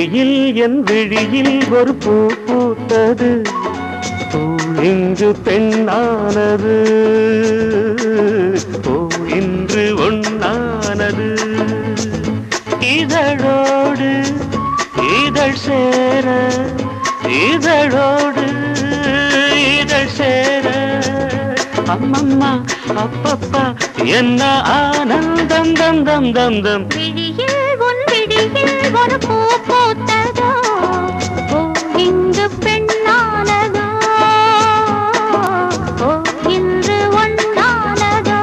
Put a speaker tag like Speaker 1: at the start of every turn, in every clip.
Speaker 1: விழியில் என் விழியில் ஒரு பூ பூத்தது, பூ இங்கு பெண்ணானது, பூ இன்று ஒண்ணானது. இதழோடு இதழ் சேர, இதழோடு இதழ் சேர, அம்மம்மா அப்பப்பா என்ன ஆனந்தம் தம் தம் தம் தம்.
Speaker 2: விழியில் உன் விழியில் ஒரு பூ பூத்ததோ, பூ இங்கு பெண்ணானதோ, பூ இன்று ஒண்ணானதோ.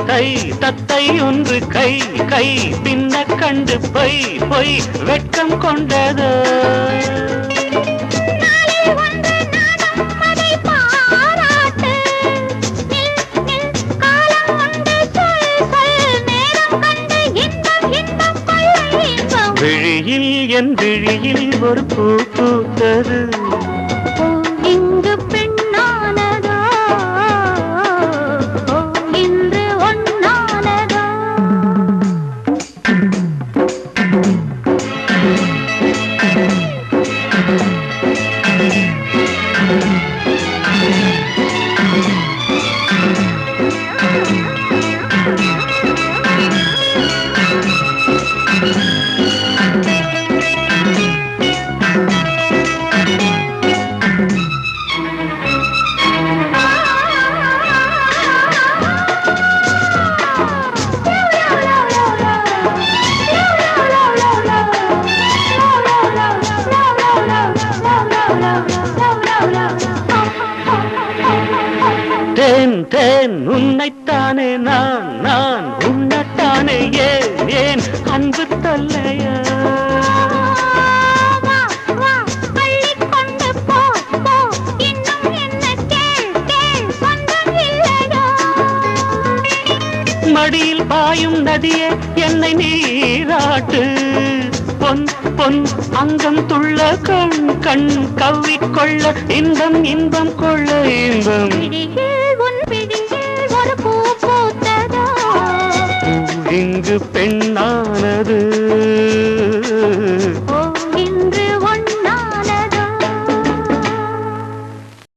Speaker 1: தை தத்தை ஒன்று கை கை பின்ன கண்டு பொய் பொய் வெட்கம் கொண்டது. விழியில் என் விழியில் ஒரு பூ பூத்தது,
Speaker 2: இங்கு பெண்ணானதோ, இன்று ஒண்ணானதோ.
Speaker 1: தேன் தேன் உன்னைத்தானே நான் நான் உன்னத்தானே ஏன் ஏன் அன்பு தொல்லையா. மடியில் பாயும் நதியே என்னை நீராட்டு, பொன் பொன் அங்கம் துள்ள கண் கண் கவ்விக்கொள்ள இன்பம் இன்பம் கொள்ள இன்பம்.
Speaker 2: விழியில் உன் விழியில் ஒரு பூ பூத்ததோ,
Speaker 1: இங்கு பெண்